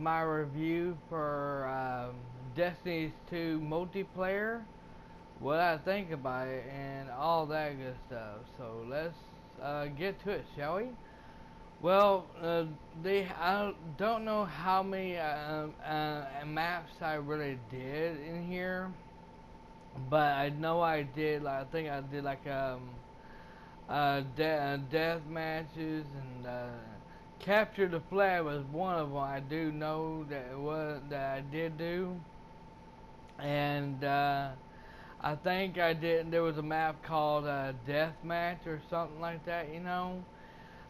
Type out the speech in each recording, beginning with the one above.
my review for Destiny's 2 multiplayer, what I think about it, and all that good stuff. So let's get to it, shall we? Well, I don't know how many maps I really did in here, but I know I did. Like, I think I did like death matches and capture the flag was one of them. I do know that it was that I did do, and I think I did. There was a map called death match or something like that.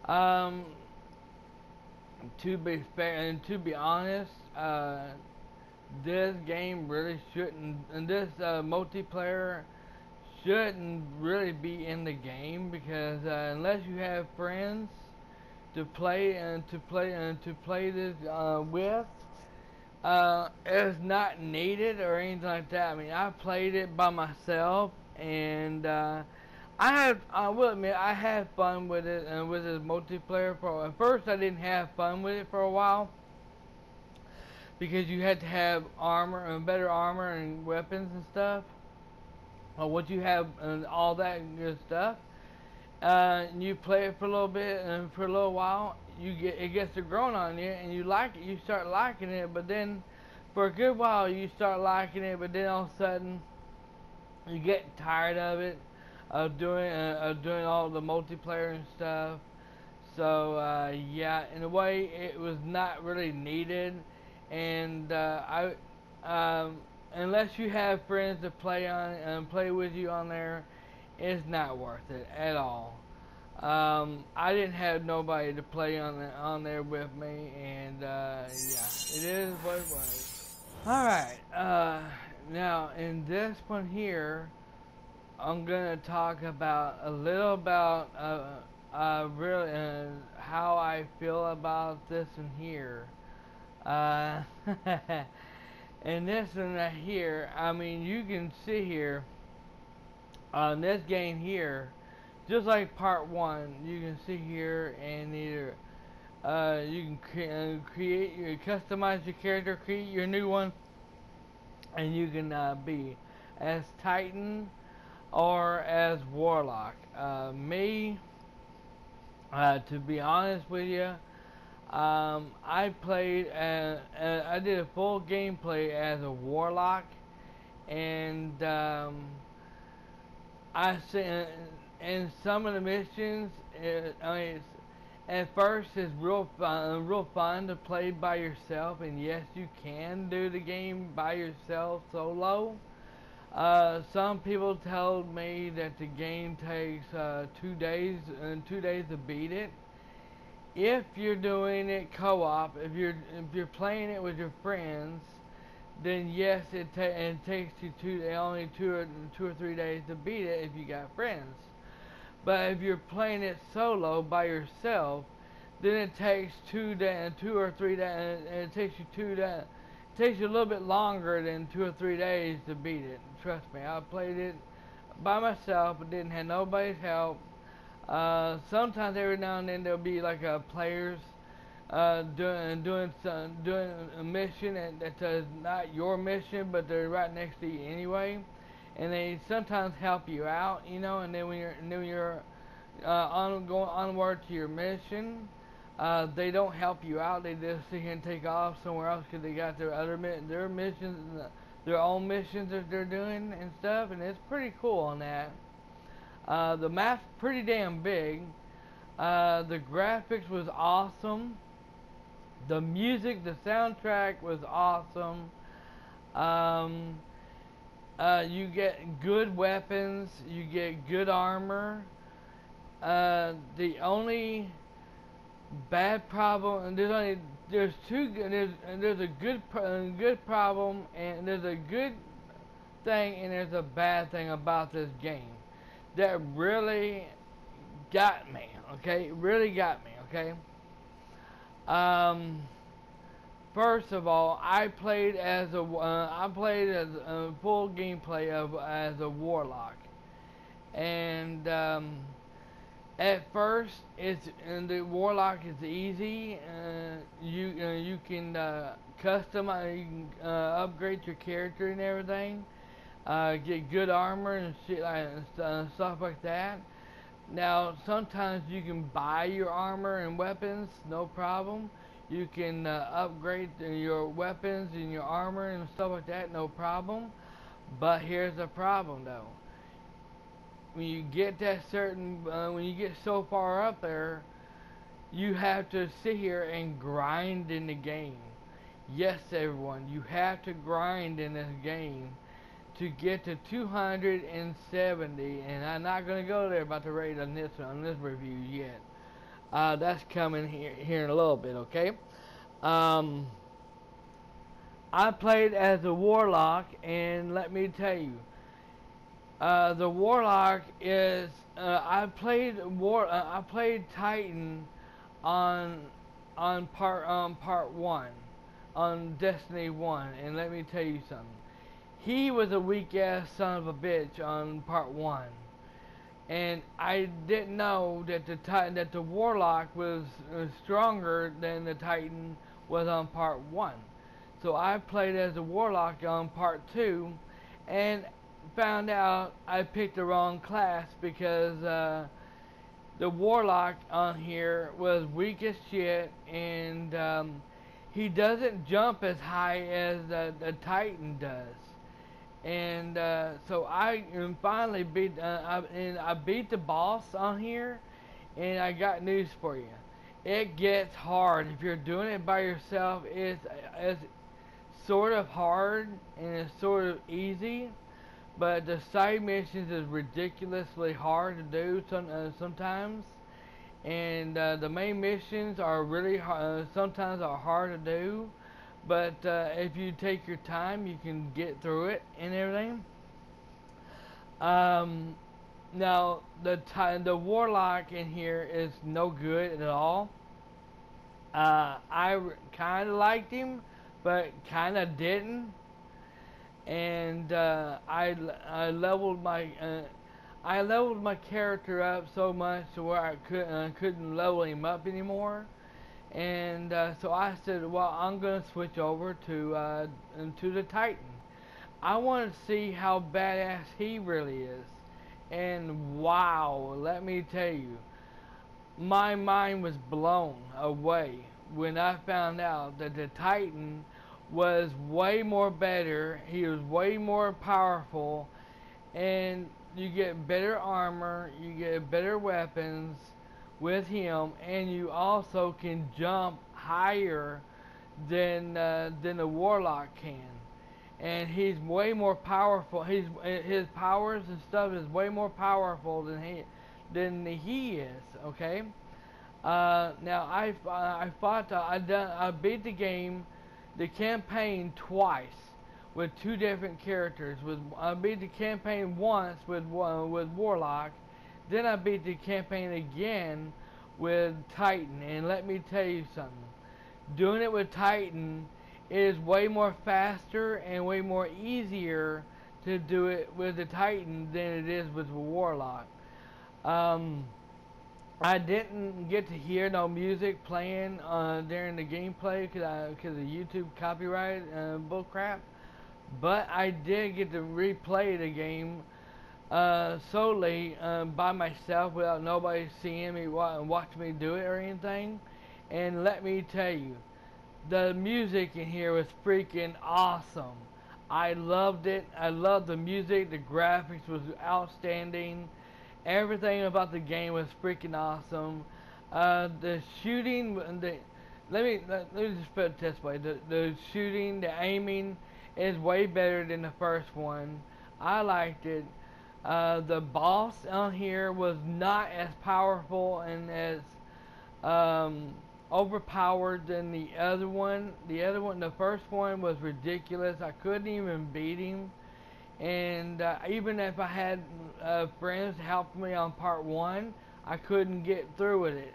Um, to be fair and to be honest, this game really shouldn't, and this multiplayer shouldn't really be in the game because unless you have friends to play to play this with, it's not needed or anything like that. I mean, I played it by myself, and I will admit I had fun with it and with this multiplayer. At first, I didn't have fun with it for a while because you had to have armor and better armor and weapons and stuff. Or what you have and all that good stuff. And you play it for a little bit and for a little while, it gets to growing on you and you like it. You start liking it, but then for a good while you start liking it, but then all of a sudden you get tired of it, of doing all the multiplayer and stuff. So yeah, in a way it was not really needed, and unless you have friends to play on and play with you on there, it's not worth it at all. I didn't have nobody to play on there with me, and yeah, it is what it was. All right, now in this one here, I'm gonna talk about a little about really how I feel about this one here. And this one right here, I mean, you can see here on this game here, just like part one, you can see here and either you can customize your character, create your new one, and you can be as Titan or as Warlock. Me, to be honest with you, I played I did a full gameplay as a Warlock, and I see in some of the missions, at first it's real fun to play by yourself, and yes, you can do the game by yourself solo. Some people told me that the game takes 2 days to beat it. If you're doing it co-op, if you're playing it with your friends, then yes, it takes you only two or 3 days to beat it if you got friends. But if you're playing it solo by yourself, then it takes 2 or 3 days, and it takes you 2 days. It takes you a little bit longer than 2 or 3 days to beat it. Trust me, I played it by myself, but didn't have nobody's help. Sometimes every now and then there'll be like players doing a mission that's not your mission, but they're right next to you anyway, and they sometimes help you out, and then when you're going onward to your mission, they don't help you out. They just sit here and take off somewhere else because they got their missions, their own missions that they're doing and stuff, and it's pretty cool on that. The map's pretty damn big. The graphics was awesome. The music, the soundtrack was awesome. You get good weapons. You get good armor. The only bad problem, and there's a good problem, and there's a good thing, and there's a bad thing about this game that really got me. Okay, really got me. Okay. First of all, I played as a full gameplay as a Warlock, and At first, it's and the warlock is easy. You can customize, you can upgrade your character and everything. Get good armor and shit like stuff like that. Now, sometimes you can buy your armor and weapons, no problem. You can upgrade your weapons and your armor and stuff like that, no problem. But here's the problem, though. When you get when you get so far up there, you have to sit here and grind in the game. Yes, everyone, you have to grind in this game to get to 270, and I'm not gonna go there about the rate on this review yet. That's coming here in a little bit, okay? Um, I played as a warlock, and let me tell you, the warlock is. I played Titan on part 1 on Destiny 1, and let me tell you something. He was a weak ass son of a bitch on part 1, and I didn't know that the warlock was stronger than the Titan was on part 1. So I played as a warlock on part 2, and found out I picked the wrong class because the warlock on here was weak as shit, and he doesn't jump as high as the Titan does. And so I finally I beat the boss on here, and I got news for you. It gets hard if you're doing it by yourself. It's sort of hard and it's sort of easy, but the side missions is ridiculously hard to do sometimes, and the main missions are really sometimes are hard to do. But if you take your time, you can get through it and everything. Now the warlock in here is no good at all. I kind of liked him, but kind of didn't. And I leveled my character up so much to where I couldn't level him up anymore. And so I said, well, I'm gonna switch over to the Titan. I want to see how badass he really is. And wow, let me tell you, my mind was blown away when I found out that the Titan was way more better. He was way more powerful, and you get better armor, you get better weapons with him, and you also can jump higher than the warlock can. And he's way more powerful. His powers and stuff is way more powerful than he is. Okay. Now I beat the game, the campaign twice with two different characters. I beat the campaign once with warlock. Then I beat the campaign again with Titan, and let me tell you something. Doing it with Titan is way more faster and way more easier to do it with the Titan than it is with the warlock. I didn't get to hear no music playing during the gameplay because of YouTube copyright bullcrap, but I did get to replay the game solely by myself without nobody seeing me watch me do it or anything. And let me tell you, the music in here was freaking awesome. I loved it. I loved the music. The graphics was outstanding. Everything about the game was freaking awesome. The shooting, let me just put it this way: the shooting, the aiming is way better than the first one. I liked it. The boss on here was not as powerful and as overpowered than the other one. The first one was ridiculous. I couldn't even beat him. And even if I had friends help me on part 1, I couldn't get through with it.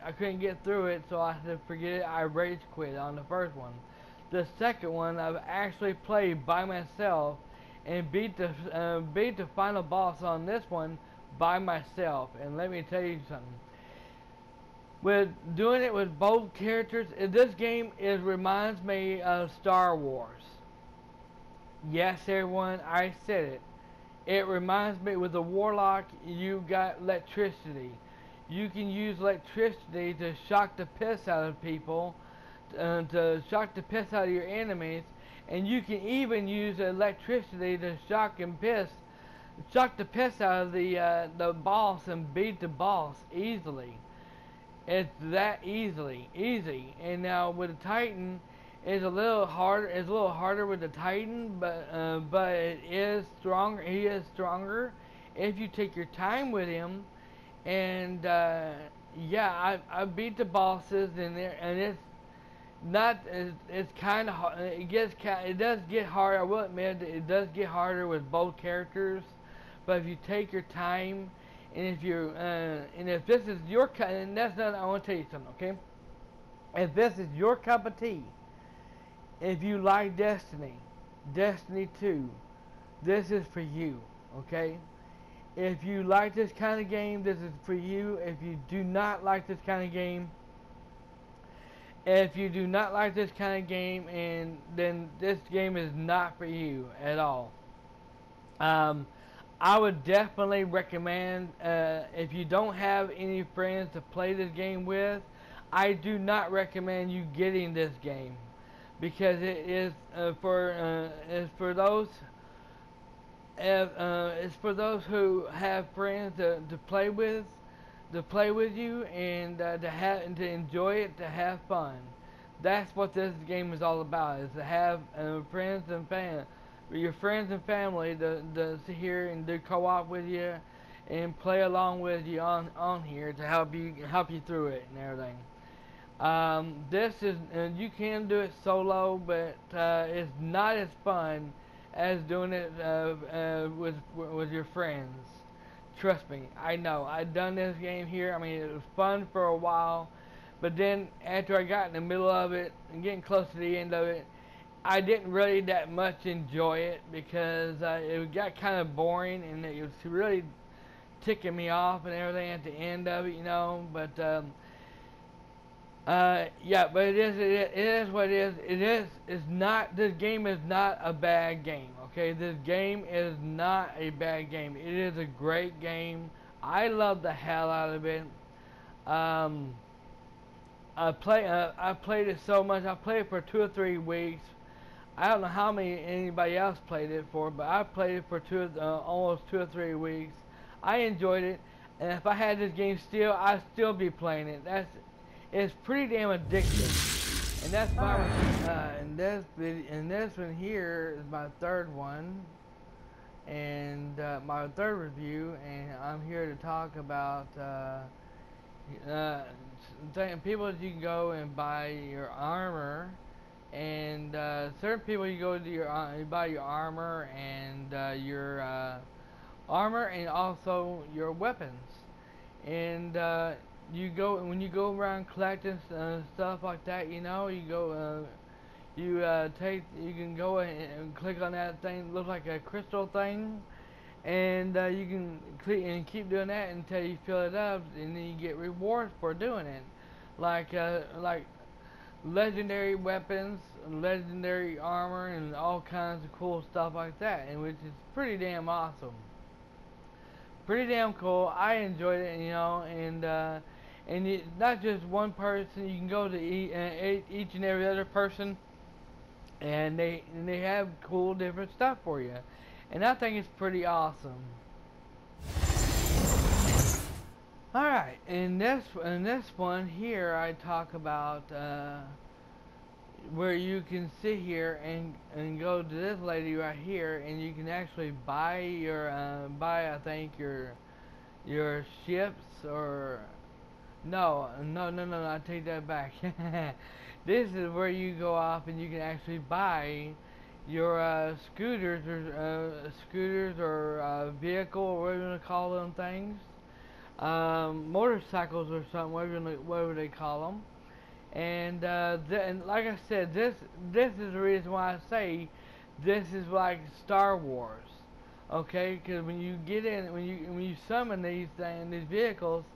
So I said, forget it. I rage quit on the first one. The second one, I've actually played by myself and beat the final boss on this one by myself. And let me tell you something. with doing it with both characters. This game reminds me of Star Wars. Yes, everyone, I said it. It reminds me with the Warlock, you got electricity. You can use electricity to shock the piss out of people, to shock the piss out of your enemies, and you can even use electricity to shock the piss out of the boss and beat the boss easily. It's that easy. And now with the Titan, it's a little harder. It's a little harder with the Titan, but it is stronger. He is stronger if you take your time with him. And yeah, I beat the bosses and it's not. It's kind of hard. It does get hard. I will admit it does get harder with both characters. But if you take your time, and if this is your and that's not. I want to tell you something, okay? If this is your cup of tea, if you like Destiny 2, this is for you, okay? If you like this kind of game, this is for you. If you do not like this kind of game, and then this game is not for you at all. I would definitely recommend, if you don't have any friends to play this game with, I do not recommend you getting this game, because it is for those who have friends to play with, you, and to enjoy it, to have fun. That's what this game is all about: is to have friends and your friends and family to sit here and do co-op with you and play along with you on here to help you through it and everything. This is you can do it solo, but it's not as fun as doing it with your friends. Trust me, I know. I've done this game here. I mean, it was fun for a while, but then after I got in the middle of it and getting close to the end of it, I didn't really that much enjoy it, because it got kind of boring and it was really ticking me off and everything at the end of it, you know. But yeah, but it is what it is. It's not. This game is not a bad game. Okay, this game is not a bad game. It is a great game. I love the hell out of it. I played it so much. I played it for 2 or 3 weeks. I don't know how many anybody else played it for, but I played it for almost 2 or 3 weeks. I enjoyed it, and if I had this game still, I'd still be playing it. It's pretty damn addictive, and that's my and this one here is my third one, and my third review, and I'm here to talk about people that you can go and buy your armor. And certain people, you go to you buy your armor and your armor and also your weapons. And when you go around collecting stuff like that, you know, you go you can go and click on that thing, looks like a crystal thing, and you can click and keep doing that until you fill it up, and then you get rewards for doing it, like legendary weapons, legendary armor, and all kinds of cool stuff like that, and which is pretty damn awesome, pretty damn cool. I enjoyed it, you know, and it's not just one person. You can go to each and every other person, and they have cool different stuff for you, and I think it's pretty awesome. Alright, in this one here, I talk about where you can sit here and go to this lady right here, and you can actually buy I think your ships, or no, I take that back. This is where you go off and you can actually buy your scooters or vehicle, or whatever you want to call them things. Motorcycles or something, whatever they call them, and like I said, this is the reason why I say this is like Star Wars, okay? Because when you get in, when you summon these vehicles,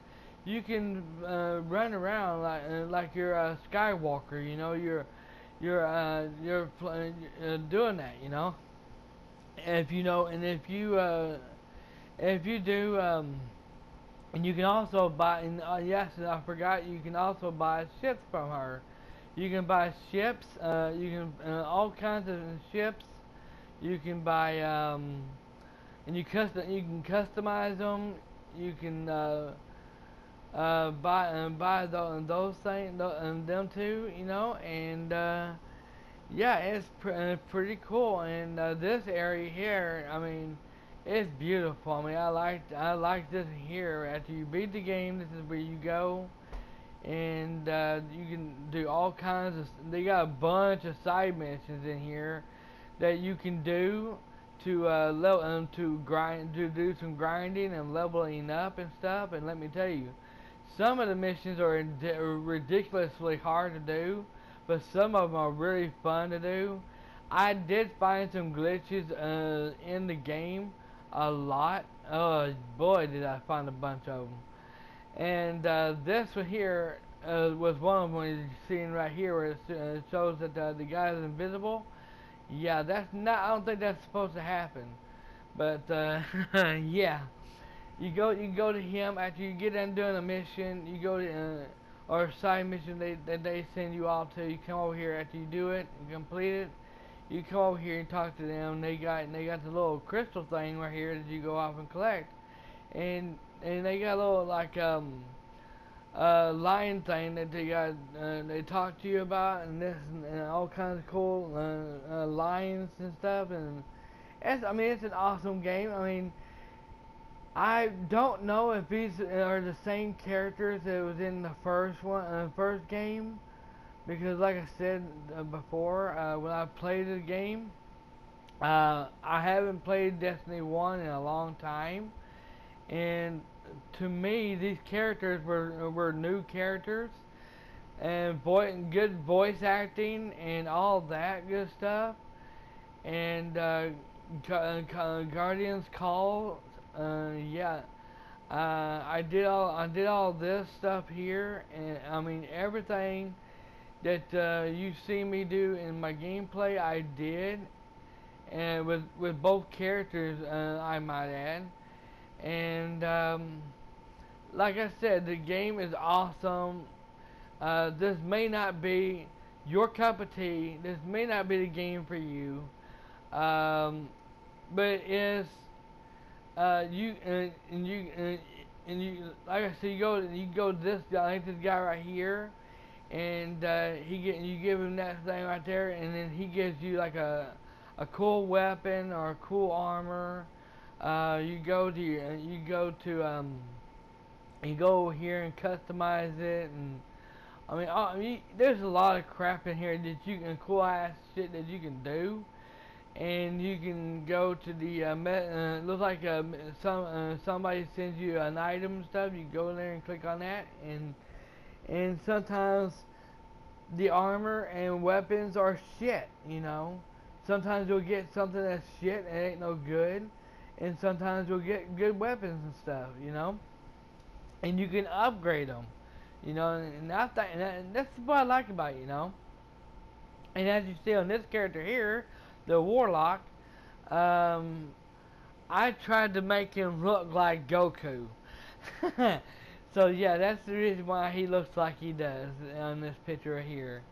you can run around like you're a Skywalker. You know, you're doing that. You know, and if you know, and if you do, and you can also buy. And yes, and I forgot, you can also buy ships from her. You can buy ships. You can all kinds of ships. You can buy and you can customize them. You can buy those things them too, you know, and yeah, it's pretty cool. And this area here, I mean, it's beautiful. I mean, I like this here. After you beat the game, this is where you go, and you can do all kinds of. They got a bunch of side missions in here that you can do to to do some grinding and leveling up and stuff. And let me tell you, some of the missions are ridiculously hard to do, but some of them are really fun to do. I did find some glitches in the game a lot. Oh boy, did I find a bunch of them. And this one here was one of them. You're seeing right here where it shows that the guy is invisible. Yeah, that's not. I don't think that's supposed to happen. But yeah, you go to him after you get done doing a mission. You go to or a side mission that they send you all to. You come over here after you do it and complete it. You come over here and talk to them. They got the little crystal thing right here that you go off and collect, and they got a little like line thing that they talk to you about, and this and all kinds of cool lines and stuff. And I mean, it's an awesome game. I mean, I don't know if these are the same characters that was in the first game, because like I said before, when I played the game, I haven't played Destiny 1 in a long time, and to me, these characters were new characters, and good voice acting and all that good stuff. And Guardian's Call, yeah, I did all this stuff here, and I mean everything that you see me do in my gameplay, I did, and with both characters, I might add. And like I said, the game is awesome. This may not be your cup of tea. This may not be the game for you, but it is. You like I said, you go to this guy, like this guy right here, and you give him that thing right there, and then he gives you like a cool weapon or a cool armor. You go over here and customize it, and I mean, there's a lot of crap in here that you can cool ass shit that you can do, and you can go to the looks like somebody sends you an item and stuff. You go in there and click on that, and sometimes the armor and weapons are shit, you know. Sometimes you'll get something that's shit and ain't no good, and sometimes you'll get good weapons and stuff, you know. And you can upgrade them, you know. And that's what I like about it, you know. And as you see on this character here, the Warlock, I tried to make him look like Goku. So yeah, that's the reason why he looks like he does on this picture right here.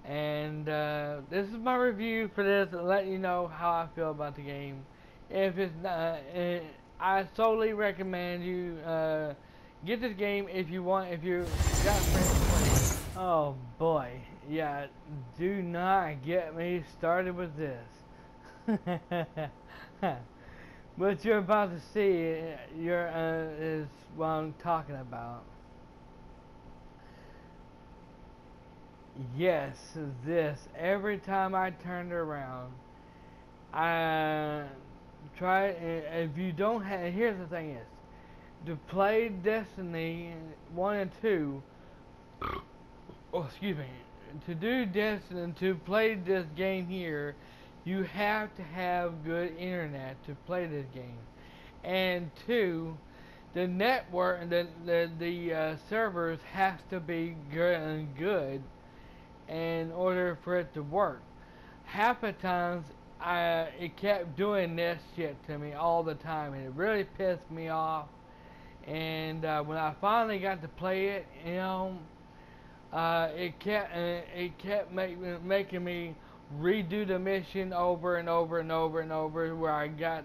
And this is my review for this, and let you know how I feel about the game. If it's not, I solely recommend you get this game if you want. If you got friends to play. Oh boy, yeah. Do not get me started with this. What you're about to see, is what I'm talking about. Yes, this. Every time I turned around, I try. If you don't have, here's the thing: is to play Destiny 1 and 2. Oh, excuse me. To do Destiny, to play this game here, you have to have good internet to play this game. And two, the network and the servers has to be good in order for it to work. Half the times, it kept doing this shit to me all the time, and it really pissed me off. And when I finally got to play it, it kept making me redo the mission over and over and over and over, where I got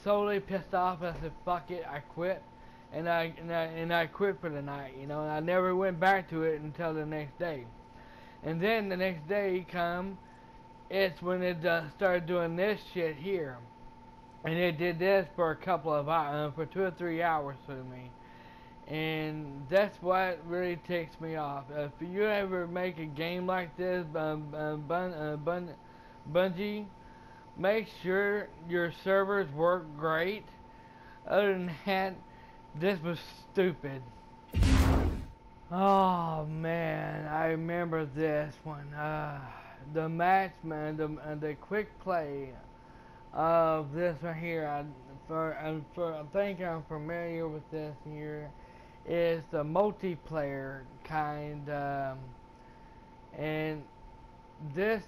solely pissed off. I said, "Fuck it," I quit, and I quit for the night. And I never went back to it until the next day. And then the next day come, it's when it started doing this shit here, and it did this for a couple of hours, for 2 or 3 hours to me. And that's what really ticks me off. If you ever make a game like this, Bungie, make sure your servers work great. Other than that, this was stupid. Oh man, I remember this one. The match, man, the quick play of this right here. I think I'm familiar with this here. Is the multiplayer kind, and this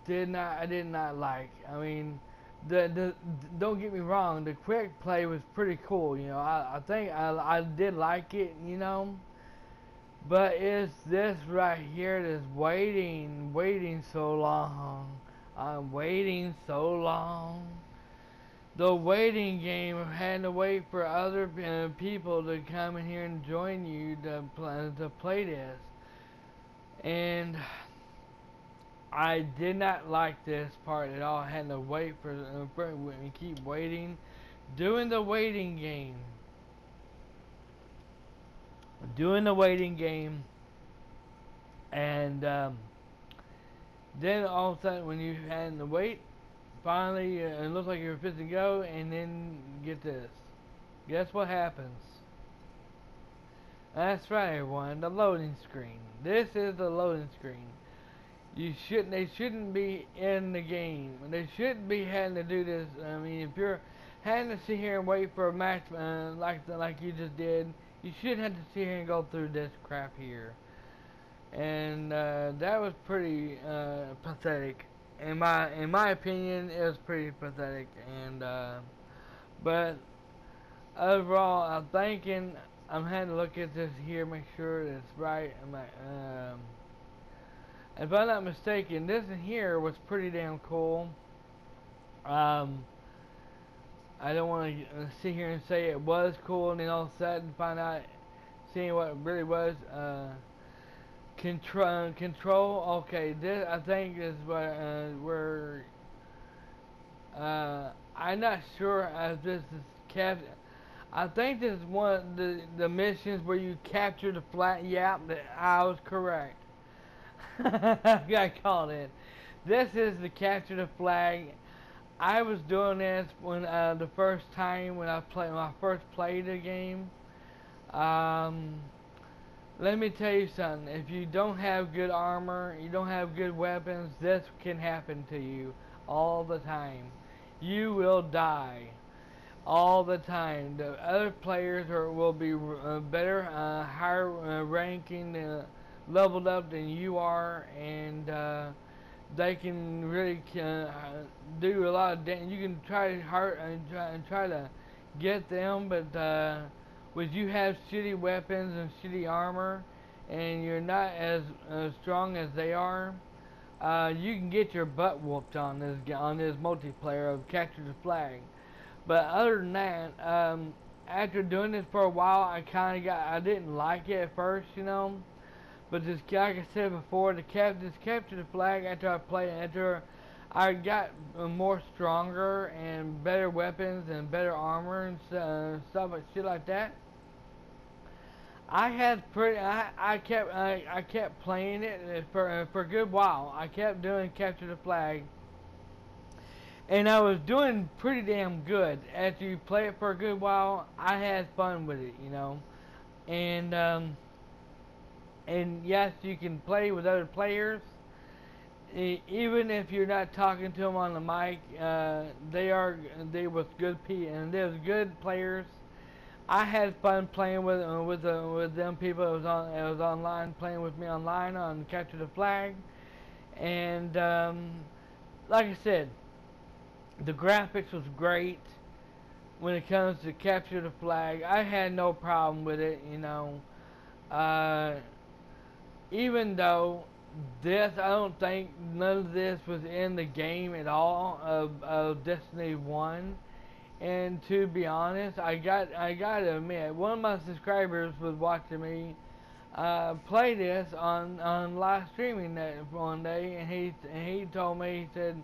I did not like. I mean, the don't get me wrong, the quick play was pretty cool. I think I did like it. But it's this right here that's waiting so long. I'm waiting so long. The waiting game of having to wait for other people to come in here and join you to play this. And I did not like this part at all. Having to wait and keep waiting. Doing the waiting game. And then all of a sudden, when you had to wait, finally it looks like you're fit to go, and then get this. Guess what happens? That's right, everyone. The loading screen. This is the loading screen. They shouldn't be in the game. They shouldn't be having to do this. I mean, if you're having to sit here and wait for a match like you just did, you shouldn't have to sit here and go through this crap here. And that was pretty pathetic. In my opinion, it was pretty pathetic. And but overall, I'm having to look at this here, make sure it's right. If I'm not mistaken, this in here was pretty damn cool. I don't want to sit here and say it was cool and then all of a sudden find out, seeing what it really was. Control. Okay, this I think is where I'm not sure if this is kept. I think this is one of the missions where you capture the flag. Yeah, I was correct. I called it. This is the capture the flag. I was doing this when the first time when I first played the game. Let me tell you something. If you don't have good armor, you don't have good weapons, this can happen to you all the time. You will die all the time. The other players will be better, higher ranking, leveled up than you are, and they can really do a lot of damage. You can try hard and try to get them, but when you have shitty weapons and shitty armor, and you're not as strong as they are, you can get your butt whooped on this multiplayer of Capture the Flag. But other than that, after doing this for a while, I didn't like it at first, But just like I said before, Capture the Flag, after I got more stronger and better weapons and better armor and stuff like shit like that, I kept playing it for a good while. I kept doing Capture the Flag, and I was doing pretty damn good. After you play it for a good while, I had fun with it, And yes, you can play with other players. even if you're not talking to them on the mic, they was and they was good players. I had fun playing with them people. It was online playing with me online on Capture the Flag, and like I said, the graphics was great when it comes to Capture the Flag. I had no problem with it, you know. Uh, Even though I don't think none of this was in the game at all of Destiny 1. And to be honest, I gotta admit, one of my subscribers was watching me play this on live streaming that one day, and he told me, he said,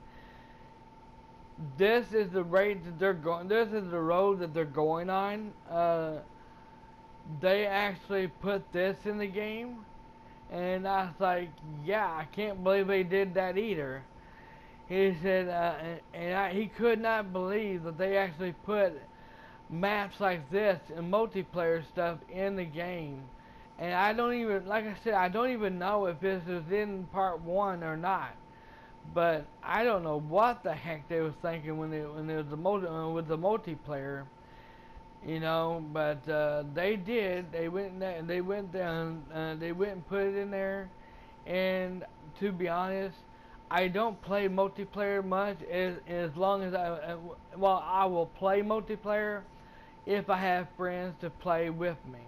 this is the rate that they're going. This is the road that they're going on. They actually put this in the game, and I was like, yeah, I can't believe they did that either. He said, he could not believe that they actually put maps like this and multiplayer stuff in the game. And I don't even, like I said, I don't even know if this was in part 1 or not. But I don't know what the heck they was thinking when it was with the multiplayer, you know. But they did. They went down. They went and put it in there. And to be honest, I don't play multiplayer much. As long as I will play multiplayer if I have friends to play with me.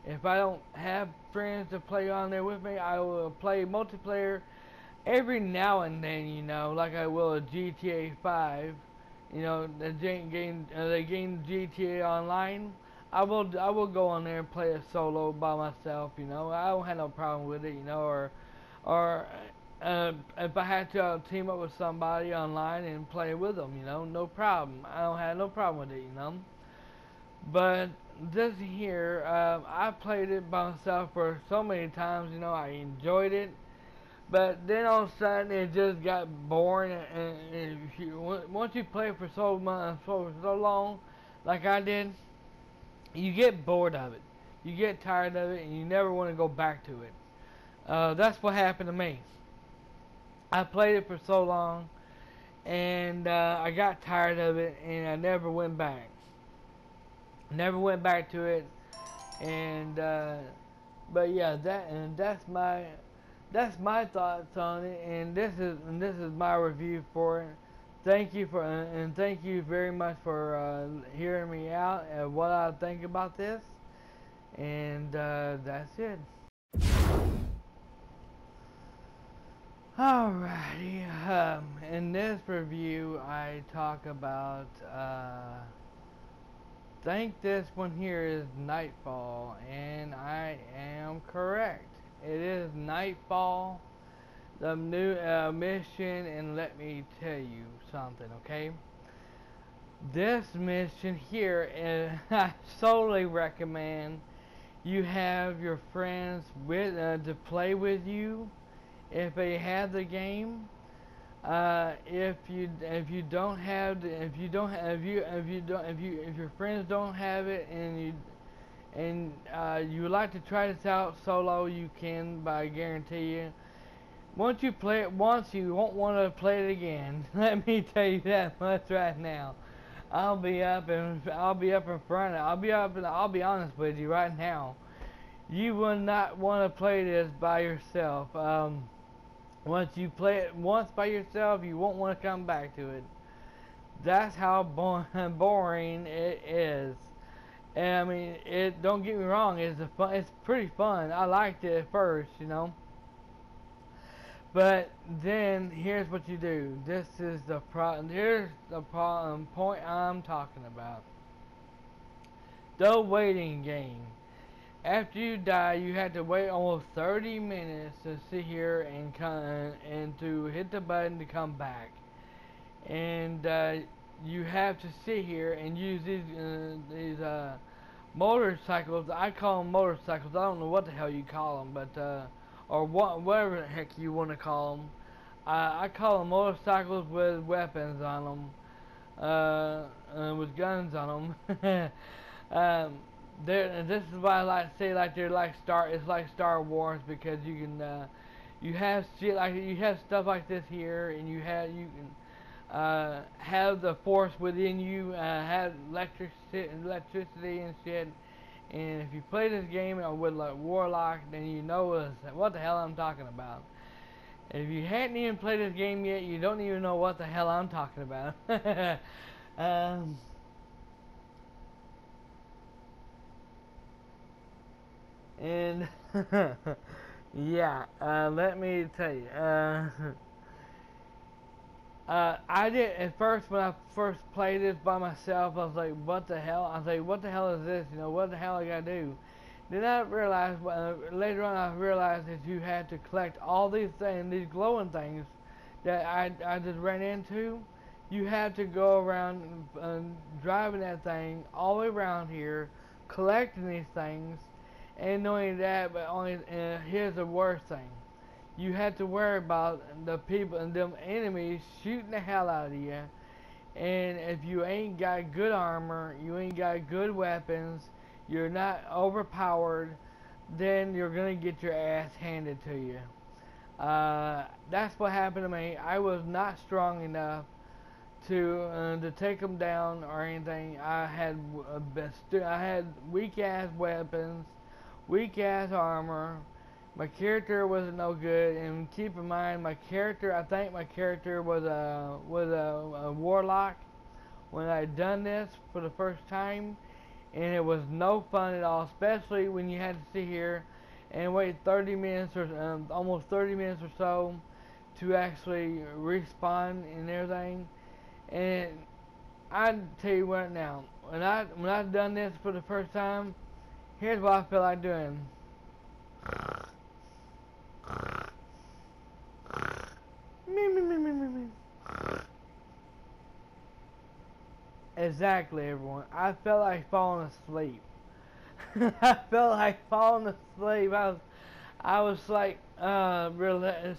If I don't have friends to play on there with me, I will play multiplayer every now and then, you know, like I will a GTA 5. You know, they gain GTA Online. I will go on there and play it solo by myself. You know, I don't have no problem with it. You know, or if I had to team up with somebody online and play with them, you know, no problem. I don't have no problem with it. You know, but this here, I played it by myself for so many times. You know, I enjoyed it. But then all of a sudden it just got boring, and once you play it for so long, like I did, you get bored of it. You get tired of it, and you never want to go back to it. That's what happened to me. I played it for so long, and I got tired of it, and I never went back. Never went back to it, and but yeah, that's my thoughts on it, and this is my review for it. Thank you very much for hearing me out and what I think about this, and that's it. Alrighty, in this review I talk about think this one here is Nightfall, and I am correct. It is Nightfall, the new mission, and let me tell you something, okay? This mission here, I solely recommend you have your friends with to play with you if they have the game. If your friends don't have it, and you would like to try this out solo, you can, but I guarantee you, once you play it once, you won't want to play it again. Let me tell you that much right now. I'll be up in front. I'll be honest with you right now. You will not want to play this by yourself. Once you play it once by yourself, you won't want to come back to it. That's how boring it is. And I mean, don't get me wrong, it's pretty fun. I liked it at first, you know. But then here's what you do. Here's the point I'm talking about. The waiting game. After you die, you have to wait almost 30 minutes to sit here and to hit the button to come back. And you have to sit here and use these motorcycles. I call them motorcycles. I don't know what the hell you call them, but or whatever the heck you want to call them. I call them motorcycles with weapons on them, with guns on them. This is why I like to say, like, it's like Star Wars, because you You have shit like you have stuff like this here, and you can have the force within you, have electricity and shit. And if you play this game with like Warlock, then you know what the hell I'm talking about. If you hadn't even played this game yet, you don't even know what the hell I'm talking about. um, and yeah, let me tell you. I did at first when I first played this by myself. I was like, "What the hell?" I was like, "What the hell is this? You know, what the hell I gotta do?" Then I realized later on. I realized that you had to collect all these things, these glowing things that I just ran into. You had to go around driving that thing all the way around here, collecting these things, and knowing that. But only here's the worst thing. You had to worry about the people and them enemies shooting the hell out of you. And if you ain't got good armor, you ain't got good weapons, you're not overpowered, then you're gonna get your ass handed to you. That's what happened to me. I was not strong enough to take them down or anything. I had weak ass weapons, weak ass armor. My character wasn't no good, and keep in mind, I think my character was a warlock when I done this for the first time, and it was no fun at all, especially when you had to sit here and wait 30 minutes or almost 30 minutes or so to actually respawn and everything. And I tell you what now, when I done this for the first time, here's what I feel like doing. Exactly, everyone. I felt like falling asleep. I felt like falling asleep. I was like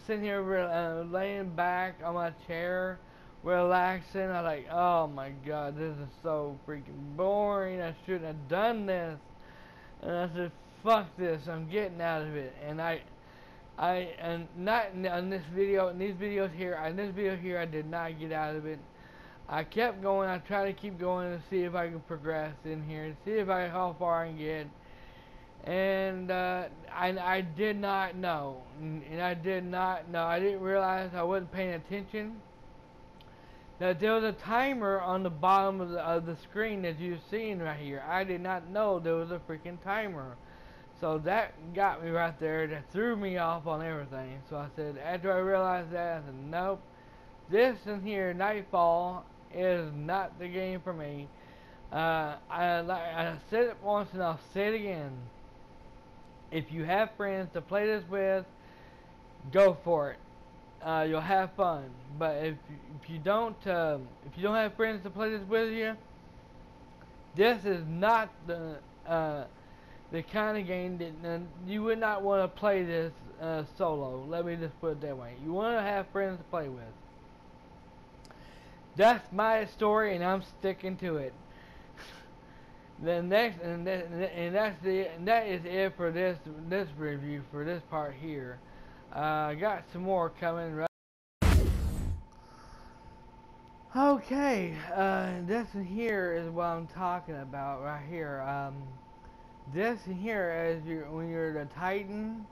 sitting here laying back on my chair, relaxing. I was like, oh my god, this is so freaking boring. I shouldn't have done this. And I said, fuck this. I'm getting out of it. And and not on this video. In these videos here, in this video here, I did not get out of it. I kept going. I tried to keep going to see if I could progress in here, see if how far I can get. And I did not know, and I did not know. I didn't realize I wasn't paying attention. That there was a timer on the bottom of the screen that you're seeing right here. I did not know there was a freaking timer. So that got me right there. That threw me off on everything. So I said, after I realized that, I said, nope. This in here, Nightfall, is not the game for me. I said it once and I'll say it again. If you have friends to play this with, go for it. You'll have fun. But if you don't have friends to play this with you, this is not the kind of game that you would not want to play this solo. Let me just put it that way. You want to have friends to play with. That's my story, and I'm sticking to it. The next, and that is it for this review for this part here. I got some more coming. Right. Okay, this in here is what I'm talking about right here. This in here, when you're the Titan,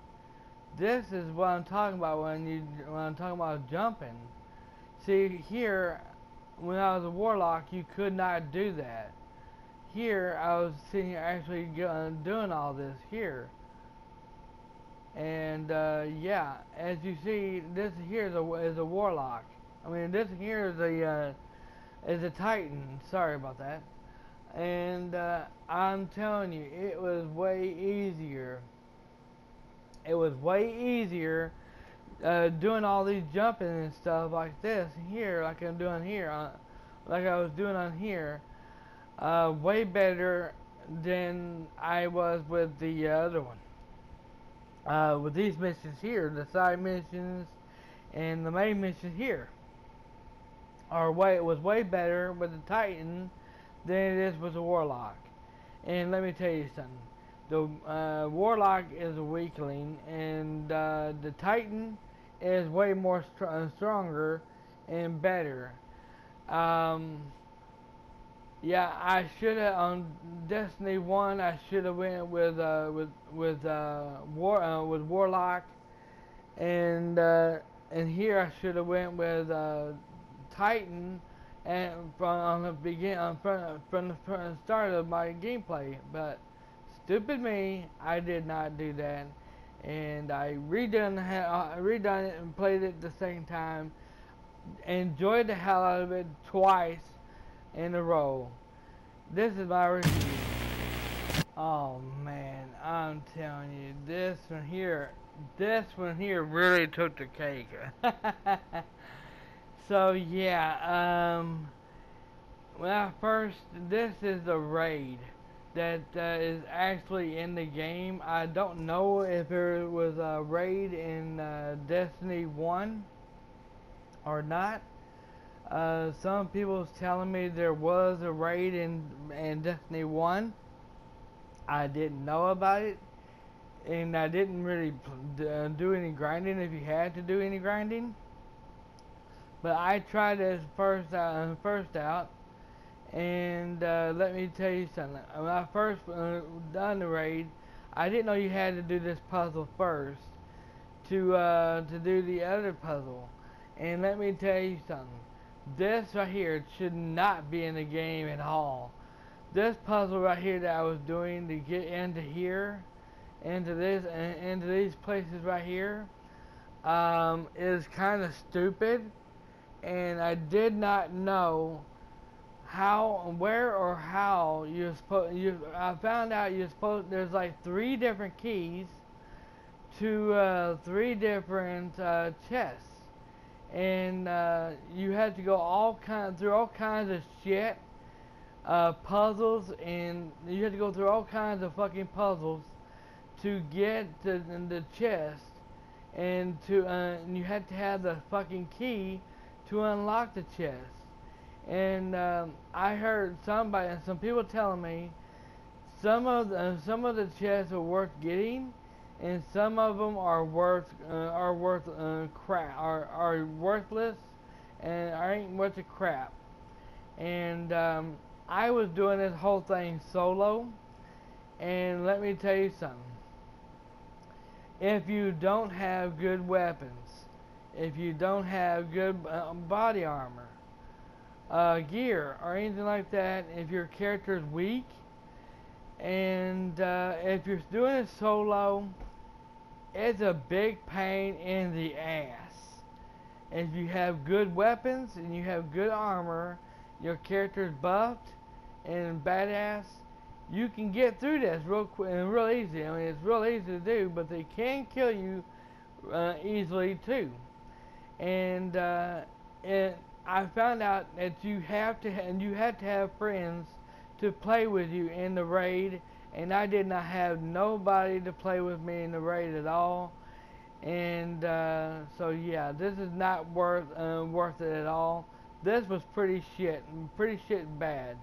this is what I'm talking about when I'm talking about jumping. See here, when I was a warlock, you could not do that. Here, I was sitting here actually doing all this here. And yeah, as you see, this here is a warlock. I mean, this here is a Titan. Sorry about that. And I'm telling you, it was way easier. It was way easier doing all these jumping and stuff like this here, like I'm doing here, like I was doing on here. Way better than I was with the other one. With these missions here, the side missions and the main mission here, it was way better with the Titan than it is with the Warlock. And let me tell you something. The Warlock is a weakling, and the Titan is way more stronger and better. Um, yeah, I should have on Destiny 1. I should have went with Warlock, and here I should have went with Titan, and from the start of my gameplay. But stupid me, I did not do that, and I redone it and played it the second time. Enjoyed the hell out of it twice in a row. This is my review. Oh man, I'm telling you, this one here really took the cake. So yeah, well, first, this is a raid that is actually in the game. I don't know if there was a raid in Destiny 1 or not. Some people's telling me there was a raid in Destiny 1. I didn't know about it, and I didn't really do any grinding if you had to do any grinding. But I tried this first out, and let me tell you something. When I first done the raid, I didn't know you had to do this puzzle first to do the other puzzle. And let me tell you something. This right here should not be in the game at all. This puzzle right here that I was doing to get into here, into these places right here, is kind of stupid, and I did not know how, where, or how you're supposed. I found out you're supposed. There's like 3 different keys to 3 different chests. And you had to go through all kinds of shit, puzzles, and you had to go through all kinds of fucking puzzles to get to the chest, and you had to have the fucking key to unlock the chest. And I heard some people telling me some of the chests are worth getting, and some of them are worthless, and ain't worth a crap. And I was doing this whole thing solo, and let me tell you something. If you don't have good weapons, if you don't have good body armor, gear, or anything like that, if your character is weak, and if you're doing it solo, it's a big pain in the ass. If you have good weapons and you have good armor, your character's buffed and badass, you can get through this real quick and real easy. I mean, it's real easy to do, but they can kill you easily too. And I found out that you have to have friends to play with you in the raid, and I did not have nobody to play with me in the raid at all. And so yeah, this is not worth it at all. This was pretty shit bad.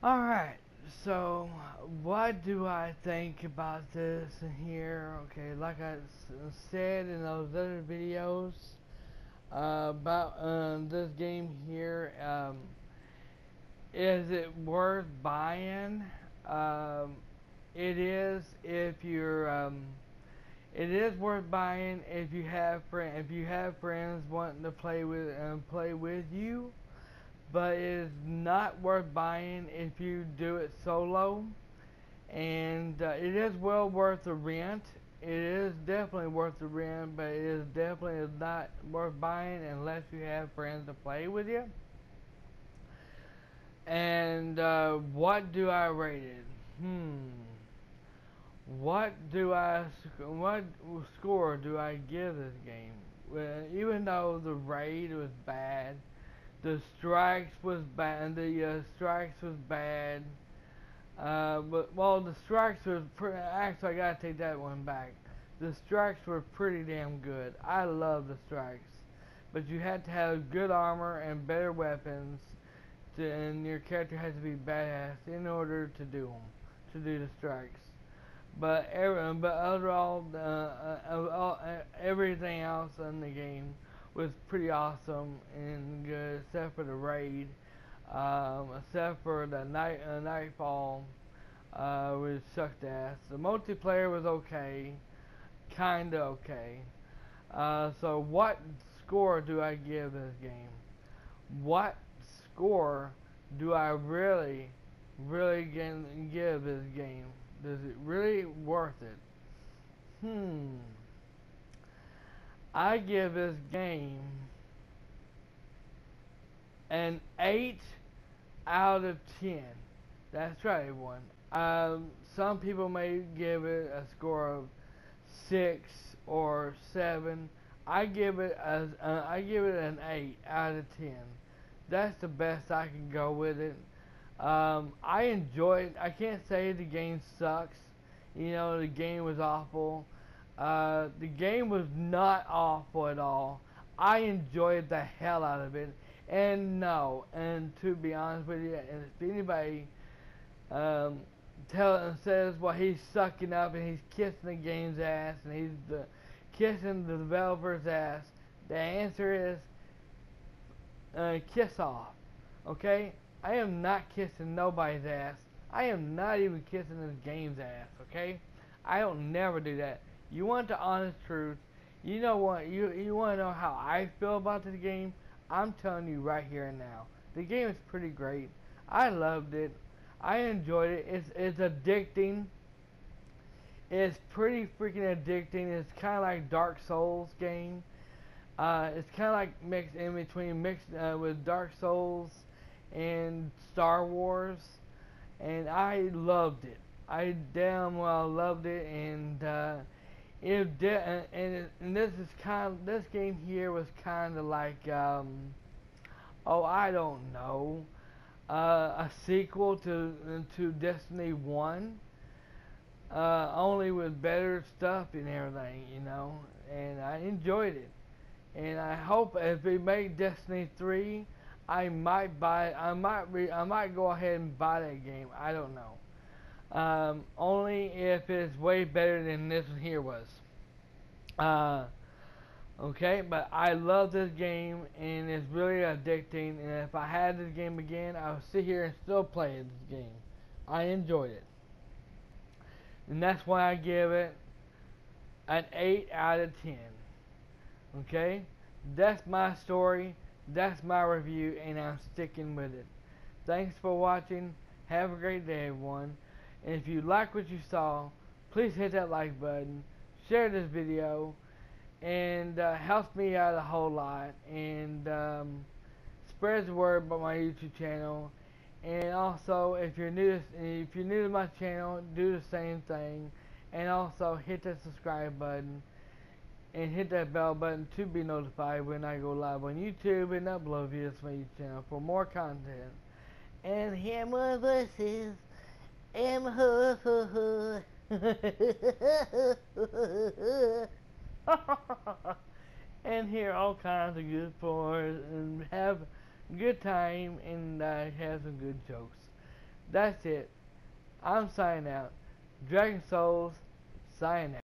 Alright, so what do I think about this in here? Okay, like I said in those other videos about this game here, is it worth buying? It is if you're it is worth buying if you have friends wanting to play with you, but it is not worth buying if you do it solo. And it is well worth the rent. It is definitely worth the rent, but it is definitely not worth buying unless you have friends to play with you. And what do I rate it? What score do I give this game? Well, even though the raid was bad, the strikes was bad. But the strikes was actually, I gotta take that one back. The strikes were pretty damn good. I love the strikes, but you had to have good armor and better weapons and your character has to be badass in order to do them, to do the strikes. But overall, everything else in the game was pretty awesome and good, except for the raid, except for the nightfall, which sucked ass. The multiplayer was okay, kinda okay. So what score do I give this game? What score do I really give this game? Is it really worth it? I give this game an 8 out of 10. That's right, everyone. Some people may give it a score of 6 or 7. I give it an 8 out of 10. That's the best I can go with it. I enjoyed it. I can't say the game sucks. You know, the game was awful. The game was not awful at all. I enjoyed the hell out of it. And to be honest with you, and if anybody says, well, he's sucking up and he's kissing the game's ass and he's kissing the developer's ass, the answer is kiss off. Okay? I am not kissing nobody's ass. I am not even kissing this game's ass. Okay? I don't never do that. You want the honest truth. You know what? You want to know how I feel about this game? I'm telling you right here and now. The game is pretty great. I loved it. I enjoyed it. It's addicting. It's pretty freaking addicting. It's kind of like Dark Souls game. It's kind of like mixed with Dark Souls and Star Wars, and I loved it. I damn well loved it, and this game here was kind of like I don't know, a sequel to Destiny 1, only with better stuff and everything, you know. And I enjoyed it, and I hope if we make Destiny 3, I might go ahead and buy that game. I don't know. Only if it's way better than this one here was. Okay, but I love this game, and it's really addicting, and if I had this game again, I would sit here and still play this game. I enjoyed it. And that's why I give it an 8 out of 10. Okay? That's my story. That's my review, and I'm sticking with it. Thanks for watching. Have a great day, everyone. And if you like what you saw, please hit that like button, share this video, and helps me out a whole lot. And spread the word about my YouTube channel. And also, if you're new to my channel, do the same thing. And also hit that subscribe button. And hit that bell button to be notified when I go live on YouTube and upload videos to my YouTube channel for more content. And hear more voices. And and hear all kinds of good stories and have a good time and have some good jokes. That's it. I'm signing out. Dragon Souls, signing out.